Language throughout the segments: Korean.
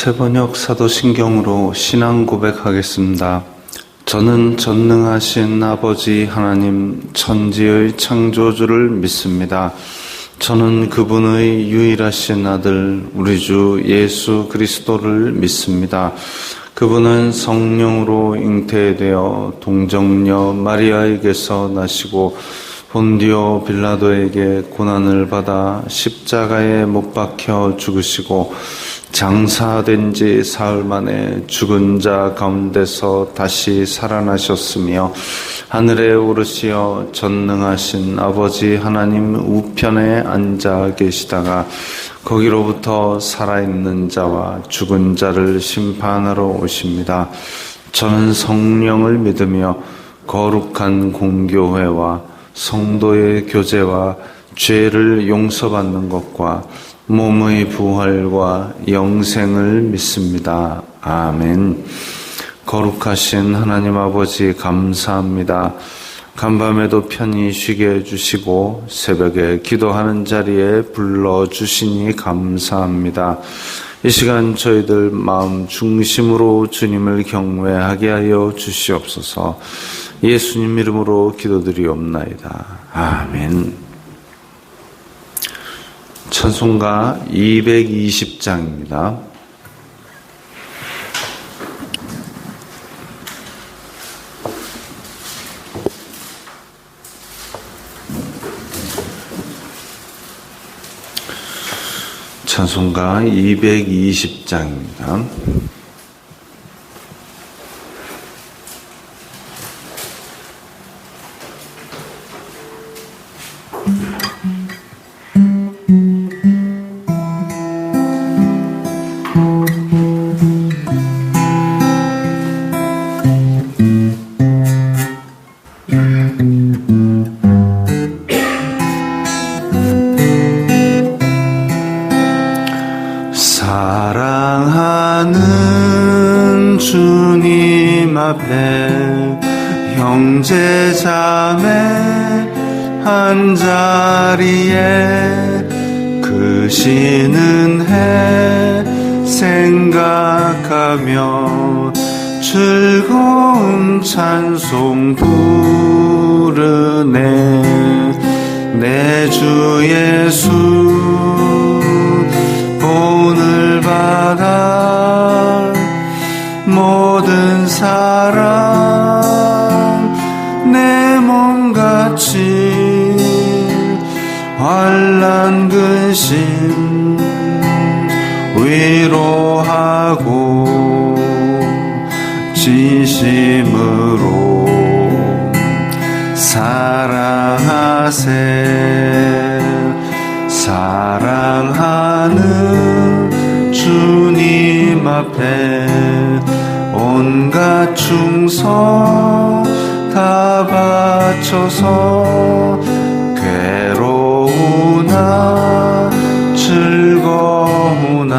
최번역 사도신경으로 신앙 고백하겠습니다. 저는 전능하신 아버지 하나님 천지의 창조주를 믿습니다. 저는 그분의 유일하신 아들 우리 주 예수 그리스도를 믿습니다. 그분은 성령으로 잉태되어 동정녀 마리아에게서 나시고 본디오 빌라도에게 고난을 받아 십자가에 못 박혀 죽으시고 장사된 지 사흘 만에 죽은 자 가운데서 다시 살아나셨으며 하늘에 오르시어 전능하신 아버지 하나님 우편에 앉아 계시다가 거기로부터 살아있는 자와 죽은 자를 심판하러 오십니다. 저는 성령을 믿으며 거룩한 공교회와 성도의 교제와 죄를 용서받는 것과 몸의 부활과 영생을 믿습니다. 아멘. 거룩하신 하나님 아버지 감사합니다. 간밤에도 편히 쉬게 해주시고 새벽에 기도하는 자리에 불러주시니 감사합니다. 이 시간 저희들 마음 중심으로 주님을 경외하게 하여 주시옵소서. 예수님 이름으로 기도드리옵나이다. 아멘. 찬송가 220장입니다. 찬송가 220장입니다. 사랑하는 주님 앞에 형제 자매 한자리에 그 쉬는 해 생각하며 즐거운 찬송 부르네. 내 주 예수 오늘 받아 모든 사랑 내 몸같이 환난 근심 위로하고 진심으로 사랑하세. 사랑하는 주님 앞에 온갖 충성 다 바쳐서 괴로우나 즐거우나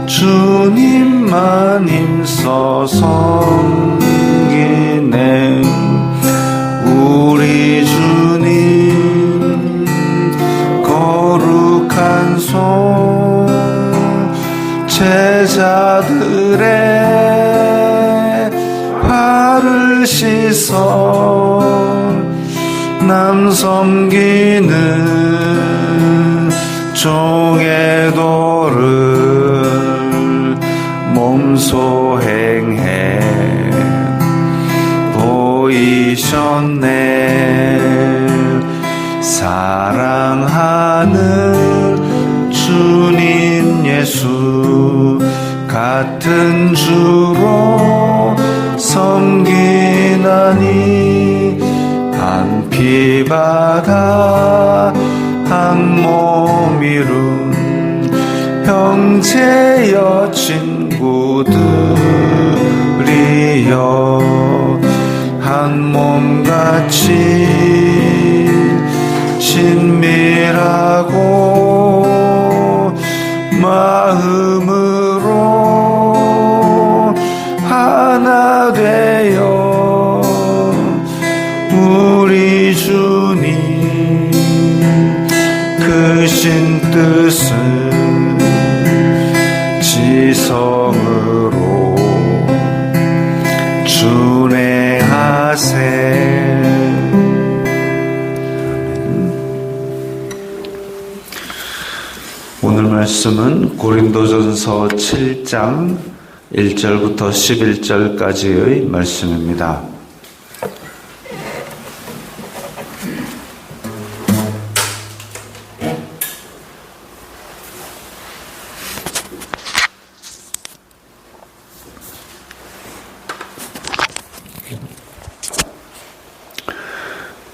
주님만 힘써 섬기네. 우리 주님 거룩한 손 제자들의 발을 씻어 남 섬기는 종의 도를 몸소 행해 보이셨네. 사랑하는 주님 예수 같은 주로 섬기나니 한 피바다 한 몸 이룬 형제여 친구들이여 한 몸같이 친밀하고 마음으로 하나 되어 우리 주님 크신 뜻을 지성으로 준행하세. 오늘 말씀은 고린도전서 7장 1절부터 11절까지의 말씀입니다.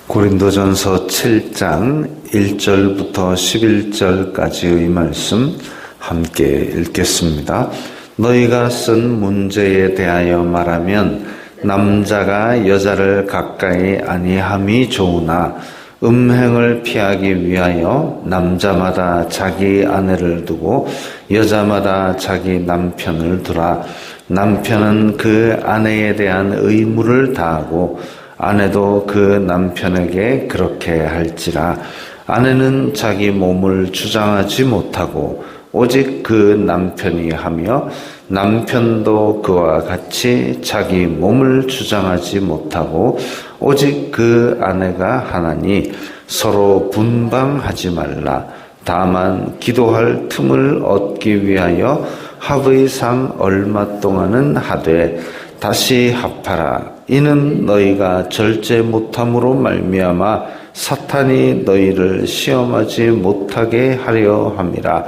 고린도전서 7장 1절부터 11절까지의 말씀 함께 읽겠습니다. 너희가 쓴 문제에 대하여 말하면 남자가 여자를 가까이 아니함이 좋으나 음행을 피하기 위하여 남자마다 자기 아내를 두고 여자마다 자기 남편을 두라. 남편은 그 아내에 대한 의무를 다하고 아내도 그 남편에게 그렇게 할지라. 아내는 자기 몸을 주장하지 못하고 오직 그 남편이 하며 남편도 그와 같이 자기 몸을 주장하지 못하고 오직 그 아내가 하나니 서로 분방하지 말라. 다만 기도할 틈을 얻기 위하여 합의상 얼마 동안은 하되 다시 합하라. 이는 너희가 절제 못함으로 말미암아 사탄이 너희를 시험하지 못하게 하려 함이라.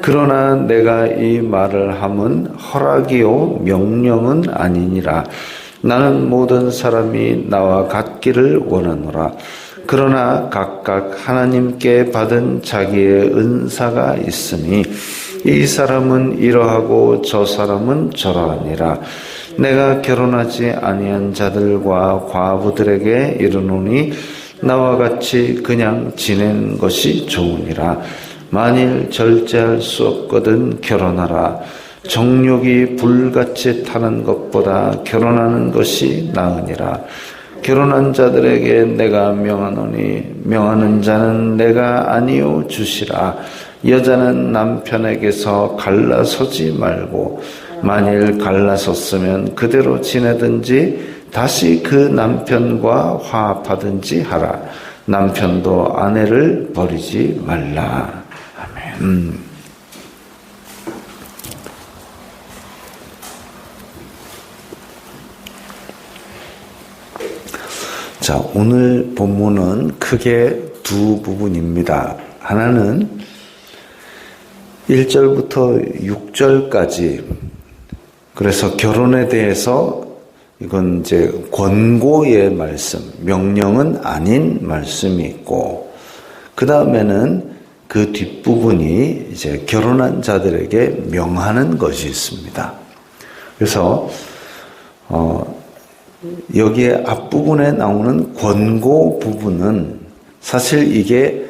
그러나 내가 이 말을 함은 허락이요 명령은 아니니라. 나는 모든 사람이 나와 같기를 원하노라. 그러나 각각 하나님께 받은 자기의 은사가 있으니 이 사람은 이러하고 저 사람은 저러하니라. 내가 결혼하지 아니한 자들과 과부들에게 이르노니 나와 같이 그냥 지내는 것이 좋으니라. 만일 절제할 수 없거든 결혼하라. 정욕이 불같이 타는 것보다 결혼하는 것이 나으니라. 결혼한 자들에게 내가 명하노니 명하는 자는 내가 아니요 주시라. 여자는 남편에게서 갈라서지 말고 만일 갈라섰으면 그대로 지내든지 다시 그 남편과 화합하든지 하라. 남편도 아내를 버리지 말라. 아멘. 자, 오늘 본문은 크게 두 부분입니다. 하나는 1절부터 6절까지, 그래서 결혼에 대해서 이건 이제 권고의 말씀, 명령은 아닌 말씀이 있고, 그 다음에는 그 뒷부분이 이제 결혼한 자들에게 명하는 것이 있습니다. 그래서 여기에 앞부분에 나오는 권고 부분은 사실 이게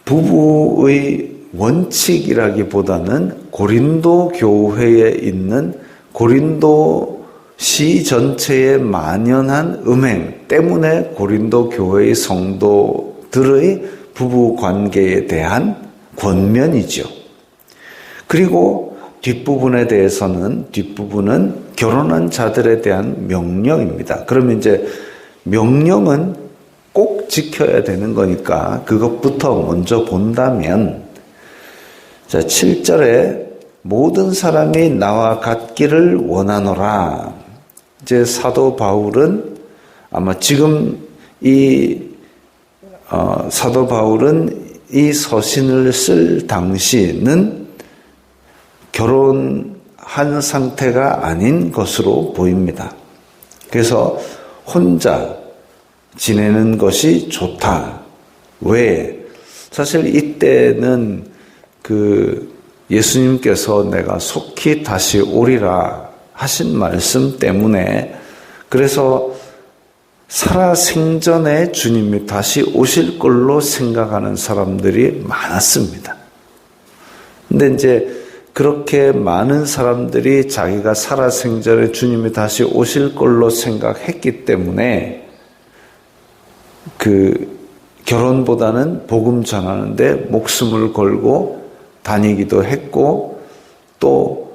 부부의 원칙이라기보다는 고린도 교회에 있는 고린도 시 전체에 만연한 음행 때문에 고린도 교회의 성도들의 부부 관계에 대한 권면이죠. 그리고 뒷부분은 결혼한 자들에 대한 명령입니다. 그러면 이제 명령은 꼭 지켜야 되는 거니까 그것부터 먼저 본다면, 자, 7절에 모든 사람이 나와 같기를 원하노라. 이제 사도 바울은 아마 지금 사도 바울은 이 서신을 쓸 당시는 결혼한 상태가 아닌 것으로 보입니다. 그래서 혼자 지내는 것이 좋다. 왜? 사실 이때는 예수님께서 내가 속히 다시 오리라 하신 말씀 때문에, 그래서 살아생전에 주님이 다시 오실 걸로 생각하는 사람들이 많았습니다. 근데 이제 그렇게 많은 사람들이 자기가 살아생전에 주님이 다시 오실 걸로 생각했기 때문에 결혼보다는 복음 전하는데 목숨을 걸고 다니기도 했고, 또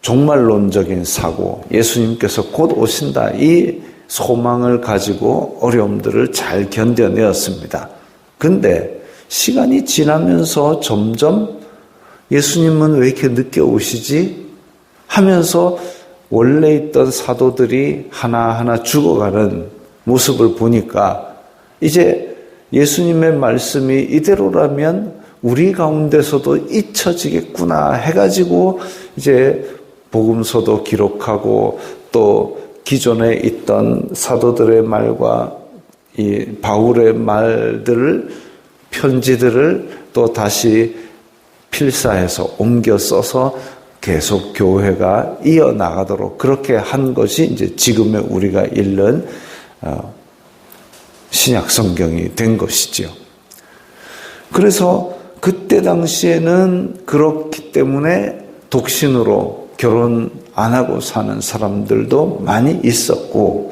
종말론적인 사고, 예수님께서 곧 오신다, 이 소망을 가지고 어려움들을 잘 견뎌내었습니다. 근데 시간이 지나면서 점점 예수님은 왜 이렇게 늦게 오시지? 하면서 원래 있던 사도들이 하나하나 죽어가는 모습을 보니까 이제 예수님의 말씀이 이대로라면 우리 가운데서도 잊혀지겠구나 해가지고 이제 복음서도 기록하고 또 기존에 있던 사도들의 말과 이 바울의 말들을 편지들을 또 다시 필사해서 옮겨 써서 계속 교회가 이어나가도록 그렇게 한 것이 이제 지금의 우리가 읽는 신약 성경이 된 것이지요. 그래서 그때 당시에는 그렇기 때문에 독신으로 결혼 안 하고 사는 사람들도 많이 있었고,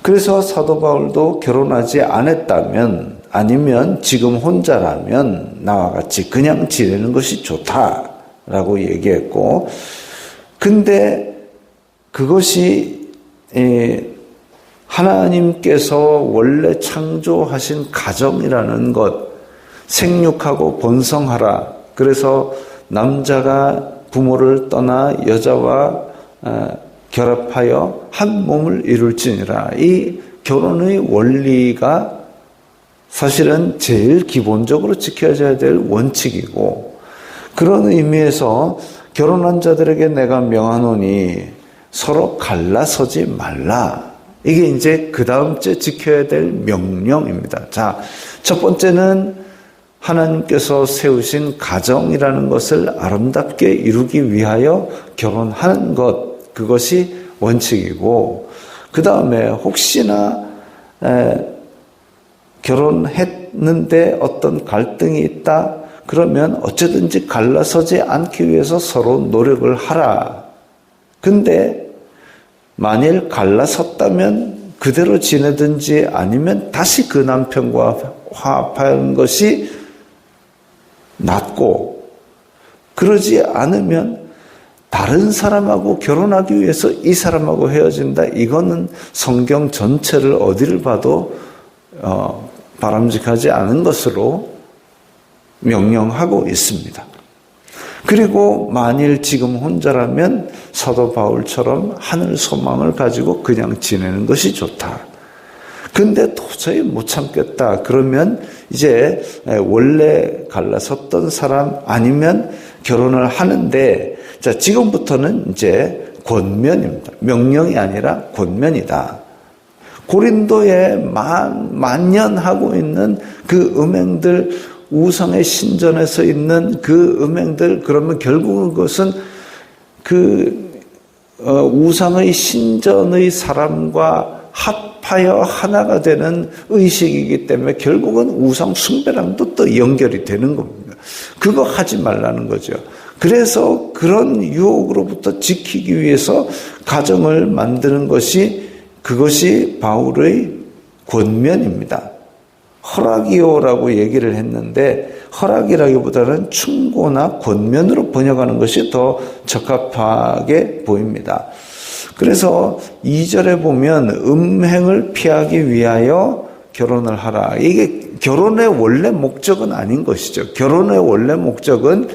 그래서 사도 바울도 결혼하지 않았다면, 아니면 지금 혼자라면 나와 같이 그냥 지내는 것이 좋다라고 얘기했고, 근데 그것이 하나님께서 원래 창조하신 가정이라는 것, 생육하고 번성하라. 그래서 남자가 부모를 떠나 여자와 결합하여 한 몸을 이룰지니라. 이 결혼의 원리가 사실은 제일 기본적으로 지켜져야 될 원칙이고, 그런 의미에서 결혼한 자들에게 내가 명하노니 서로 갈라서지 말라. 이게 이제 그 다음째 지켜야 될 명령입니다. 자, 첫 번째는 하나님께서 세우신 가정이라는 것을 아름답게 이루기 위하여 결혼하는 것, 그것이 원칙이고, 그 다음에 혹시나 결혼했는데 어떤 갈등이 있다, 그러면 어쩌든지 갈라서지 않기 위해서 서로 노력을 하라. 근데 만일 갈라섰다면 그대로 지내든지 아니면 다시 그 남편과 화합하는 것이 낫고, 그러지 않으면 다른 사람하고 결혼하기 위해서 이 사람하고 헤어진다. 이거는 성경 전체를 어디를 봐도 바람직하지 않은 것으로 명령하고 있습니다. 그리고 만일 지금 혼자라면 사도 바울처럼 하늘 소망을 가지고 그냥 지내는 것이 좋다. 근데 도저히 못 참겠다. 그러면 이제 원래 갈라섰던 사람 아니면 결혼을 하는데, 자, 지금부터는 이제 권면입니다. 명령이 아니라 권면이다. 고린도에 만연하고 있는 그 음행들, 우상의 신전에서 있는 그 음행들, 그러면 결국은 그것은 그 우상의 신전의 사람과 합하여 하나가 되는 의식이기 때문에 결국은 우상 숭배랑도 또 연결이 되는 겁니다. 그거 하지 말라는 거죠. 그래서 그런 유혹으로부터 지키기 위해서 가정을 만드는 것이, 그것이 바울의 권면입니다. 허락이요라고 얘기를 했는데, 허락이라기보다는 충고나 권면으로 번역하는 것이 더 적합하게 보입니다. 그래서 2절에 보면 음행을 피하기 위하여 결혼을 하라. 이게 결혼의 원래 목적은 아닌 것이죠. 결혼의 원래 목적은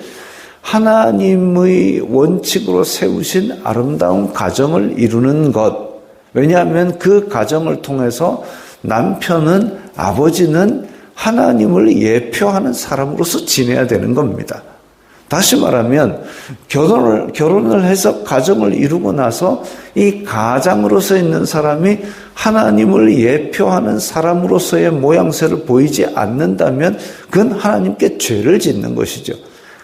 하나님의 원칙으로 세우신 아름다운 가정을 이루는 것. 왜냐하면 그 가정을 통해서 남편은, 아버지는 하나님을 예표하는 사람으로서 지내야 되는 겁니다. 다시 말하면 결혼을 해서 가정을 이루고 나서 이 가장으로서 있는 사람이 하나님을 예표하는 사람으로서의 모양새를 보이지 않는다면 그건 하나님께 죄를 짓는 것이죠.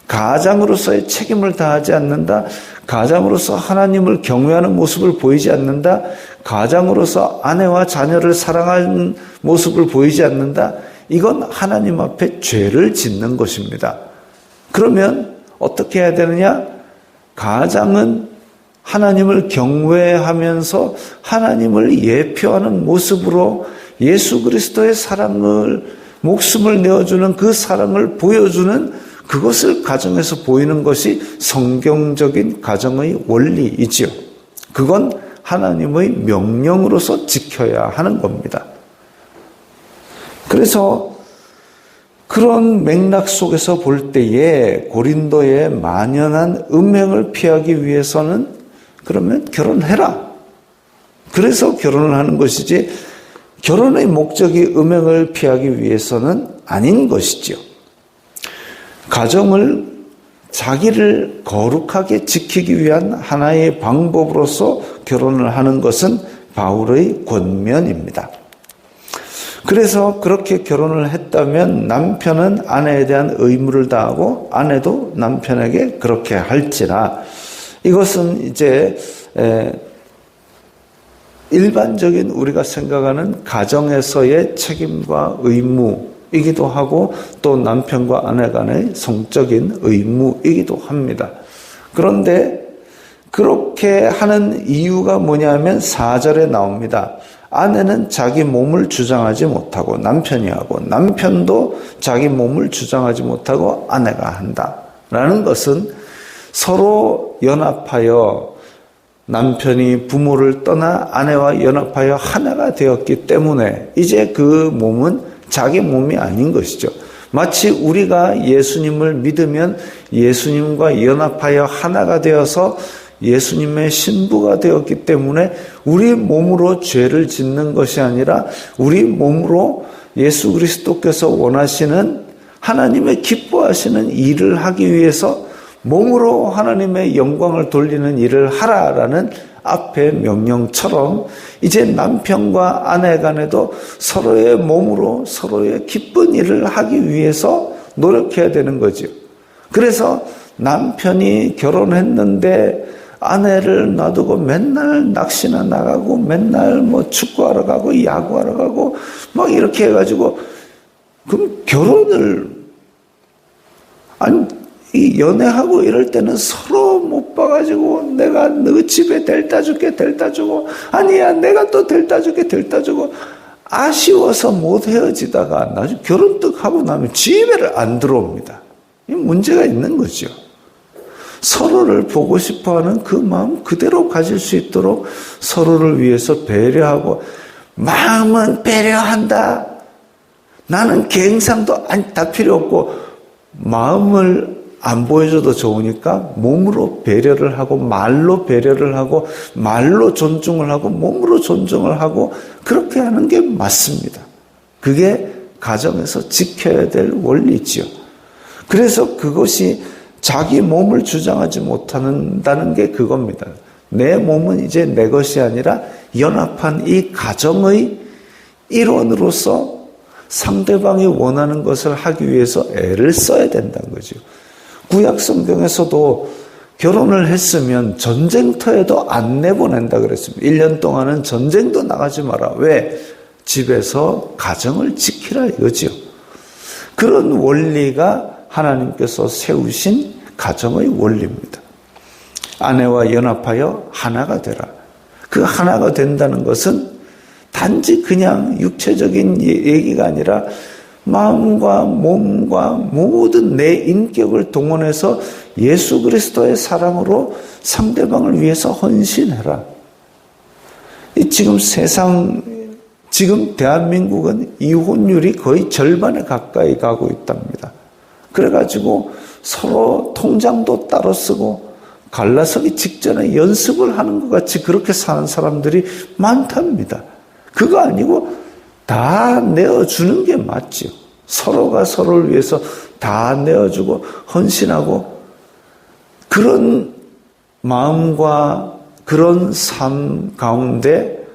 가장으로서의 책임을 다하지 않는다, 가장으로서 하나님을 경외하는 모습을 보이지 않는다, 가장으로서 아내와 자녀를 사랑하는 모습을 보이지 않는다, 이건 하나님 앞에 죄를 짓는 것입니다. 그러면 어떻게 해야 되느냐? 가장은 하나님을 경외하면서 하나님을 예표하는 모습으로 예수 그리스도의 사랑을, 목숨을 내어주는 그 사랑을 보여주는 그것을 가정에서 보이는 것이 성경적인 가정의 원리이지요. 그건 하나님의 명령으로서 지켜야 하는 겁니다. 그래서 그런 맥락 속에서 볼 때에 고린도의 만연한 음행을 피하기 위해서는 그러면 결혼해라. 그래서 결혼을 하는 것이지 결혼의 목적이 음행을 피하기 위해서는 아닌 것이지요. 가정을 자기를 거룩하게 지키기 위한 하나의 방법으로서 결혼을 하는 것은 바울의 권면입니다. 그래서 그렇게 결혼을 했다면 남편은 아내에 대한 의무를 다하고 아내도 남편에게 그렇게 할지라 이것은 이제 일반적인 우리가 생각하는 가정에서의 책임과 의무이기도 하고 또 남편과 아내 간의 성적인 의무이기도 합니다. 그런데 그렇게 하는 이유가 뭐냐면 4절에 나옵니다. 아내는 자기 몸을 주장하지 못하고 남편이 하고 남편도 자기 몸을 주장하지 못하고 아내가 한다. 라는 것은 서로 연합하여 남편이 부모를 떠나 아내와 연합하여 하나가 되었기 때문에 이제 그 몸은 자기 몸이 아닌 것이죠. 마치 우리가 예수님을 믿으면 예수님과 연합하여 하나가 되어서 예수님의 신부가 되었기 때문에 우리 몸으로 죄를 짓는 것이 아니라 우리 몸으로 예수 그리스도께서 원하시는 하나님의 기뻐하시는 일을 하기 위해서 몸으로 하나님의 영광을 돌리는 일을 하라라는 앞의 명령처럼 이제 남편과 아내 간에도 서로의 몸으로 서로의 기쁜 일을 하기 위해서 노력해야 되는 거죠. 그래서 남편이 결혼했는데 아내를 놔두고 맨날 낚시나 나가고 맨날 뭐 축구하러 가고 야구하러 가고 막 이렇게 해가지고 그럼 결혼을 아니 이 연애하고 이럴 때는 서로 못 봐가지고 내가 너 집에 데려다 줄게 데려다 주고 아니야 내가 또 데려다 줄게 데려다 주고 아쉬워서 못 헤어지다가 나중에 결혼 딱 하고 나면 집에를 안 들어옵니다. 이 문제가 있는 거죠. 서로를 보고 싶어하는 그 마음 그대로 가질 수 있도록 서로를 위해서 배려하고 마음은 배려한다. 나는 갱상도 다 필요 없고 마음을 안 보여줘도 좋으니까 몸으로 배려를 하고 말로 배려를 하고 말로 존중을 하고 몸으로 존중을 하고 그렇게 하는 게 맞습니다. 그게 가정에서 지켜야 될 원리지요. 그래서 그것이 자기 몸을 주장하지 못한다는 게 그겁니다. 내 몸은 이제 내 것이 아니라 연합한 이 가정의 일원으로서 상대방이 원하는 것을 하기 위해서 애를 써야 된다는 거죠. 구약 성경에서도 결혼을 했으면 전쟁터에도 안 내보낸다 그랬습니다. 1년 동안은 전쟁도 나가지 마라. 왜? 집에서 가정을 지키라 이거지요. 그런 원리가 하나님께서 세우신 가정의 원리입니다. 아내와 연합하여 하나가 되라. 그 하나가 된다는 것은 단지 그냥 육체적인 얘기가 아니라 마음과 몸과 모든 내 인격을 동원해서 예수 그리스도의 사랑으로 상대방을 위해서 헌신해라. 지금 대한민국은 이혼율이 거의 절반에 가까이 가고 있답니다. 그래가지고 서로 통장도 따로 쓰고 갈라서기 직전에 연습을 하는 것 같이 그렇게 사는 사람들이 많답니다. 그거 아니고 다 내어주는 게 맞죠. 서로가 서로를 위해서 다 내어주고 헌신하고 그런 마음과 그런 삶 가운데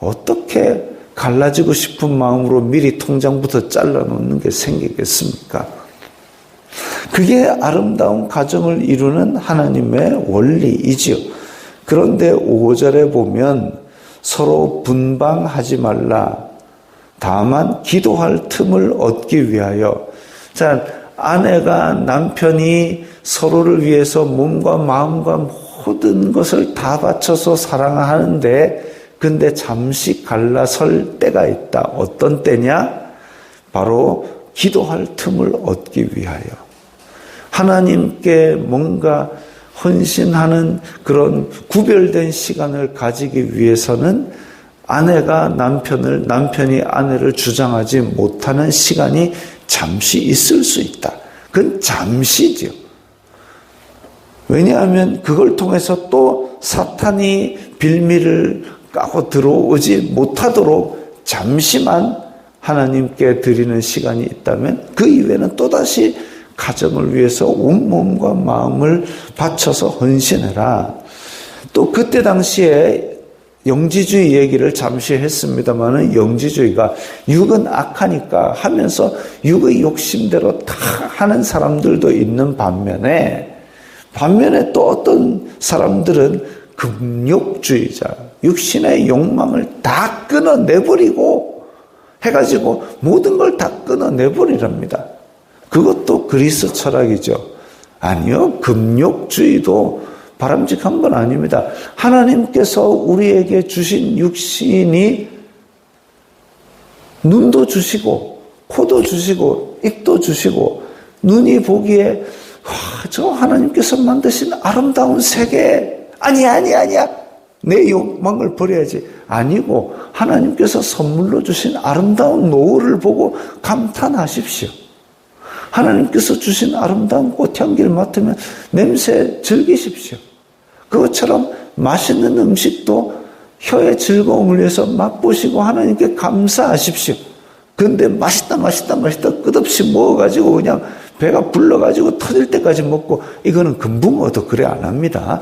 어떻게 갈라지고 싶은 마음으로 미리 통장부터 잘라놓는 게 생기겠습니까? 그게 아름다운 가정을 이루는 하나님의 원리이지요. 그런데 5절에 보면 서로 분방하지 말라. 다만 기도할 틈을 얻기 위하여. 자, 아내가 남편이 서로를 위해서 몸과 마음과 모든 것을 다 바쳐서 사랑하는데 근데 잠시 갈라설 때가 있다. 어떤 때냐? 바로 기도할 틈을 얻기 위하여. 하나님께 뭔가 헌신하는 그런 구별된 시간을 가지기 위해서는 아내가 남편이 아내를 주장하지 못하는 시간이 잠시 있을 수 있다. 그건 잠시죠. 왜냐하면 그걸 통해서 또 사탄이 빌미를 까고 들어오지 못하도록 잠시만 하나님께 드리는 시간이 있다면 그 이후에는 또다시 가정을 위해서 온몸과 마음을 바쳐서 헌신해라. 또 그때 당시에 영지주의 얘기를 잠시 했습니다마는 영지주의가 육은 악하니까 하면서 육의 욕심대로 다 하는 사람들도 있는 반면에 또 어떤 사람들은 금욕주의자, 육신의 욕망을 다 끊어내버리고 해가지고 모든 걸 다 끊어내버리랍니다. 그것도 그리스 철학이죠. 아니요, 금욕주의도 바람직한 건 아닙니다. 하나님께서 우리에게 주신 육신이 눈도 주시고 코도 주시고 입도 주시고 눈이 보기에 저 하나님께서 만드신 아름다운 세계 아니야 내 욕망을 버려야지 아니고 하나님께서 선물로 주신 아름다운 노을을 보고 감탄하십시오. 하나님께서 주신 아름다운 꽃향기를 맡으면 냄새 즐기십시오. 그것처럼 맛있는 음식도 혀의 즐거움을 위해서 맛보시고 하나님께 감사하십시오. 그런데 맛있다 끝없이 먹어가지고 그냥 배가 불러가지고 터질 때까지 먹고 이거는 금붕어도 그래 안 합니다.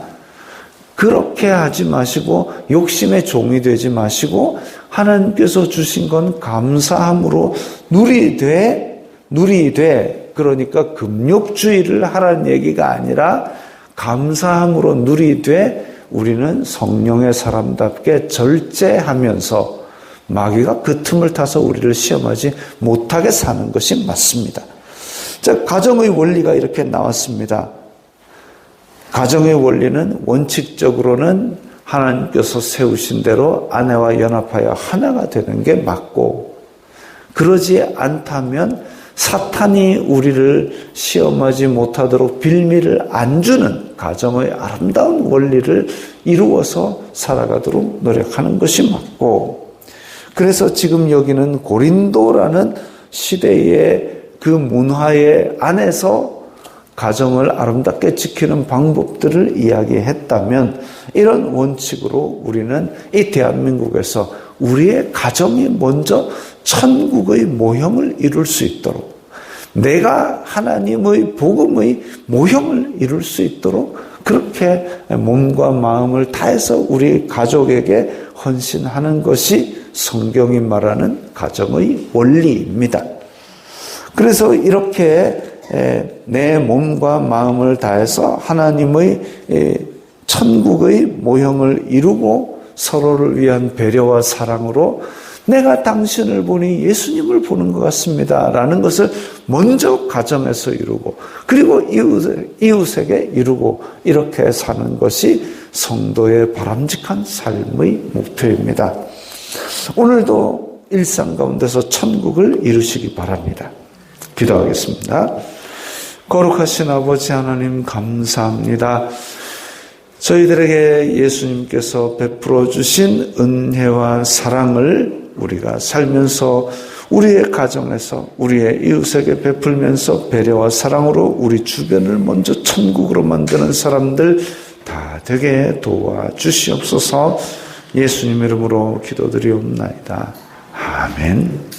그렇게 하지 마시고 욕심의 종이 되지 마시고 하나님께서 주신 건 감사함으로 누리되 그러니까 금욕주의를 하라는 얘기가 아니라 감사함으로 누리되 우리는 성령의 사람답게 절제하면서 마귀가 그 틈을 타서 우리를 시험하지 못하게 사는 것이 맞습니다. 자, 가정의 원리가 이렇게 나왔습니다. 가정의 원리는 원칙적으로는 하나님께서 세우신 대로 아내와 연합하여 하나가 되는 게 맞고 그러지 않다면 사탄이 우리를 시험하지 못하도록 빌미를 안 주는 가정의 아름다운 원리를 이루어서 살아가도록 노력하는 것이 맞고 그래서 지금 여기는 고린도라는 시대의 그 문화의 안에서 가정을 아름답게 지키는 방법들을 이야기했다면 이런 원칙으로 우리는 이 대한민국에서 우리의 가정이 먼저 천국의 모형을 이룰 수 있도록 내가 하나님의 복음의 모형을 이룰 수 있도록 그렇게 몸과 마음을 다해서 우리 가족에게 헌신하는 것이 성경이 말하는 가정의 원리입니다. 그래서 이렇게 내 몸과 마음을 다해서 하나님의 천국의 모형을 이루고 서로를 위한 배려와 사랑으로 내가 당신을 보니 예수님을 보는 것 같습니다 라는 것을 먼저 가정에서 이루고 그리고 이웃에게 이루고 이렇게 사는 것이 성도의 바람직한 삶의 목표입니다. 오늘도 일상 가운데서 천국을 이루시기 바랍니다. 기도하겠습니다. 거룩하신 아버지 하나님 감사합니다. 저희들에게 예수님께서 베풀어 주신 은혜와 사랑을 우리가 살면서 우리의 가정에서 우리의 이웃에게 베풀면서 배려와 사랑으로 우리 주변을 먼저 천국으로 만드는 사람들 다 되게 도와주시옵소서. 예수님 이름으로 기도드리옵나이다. 아멘.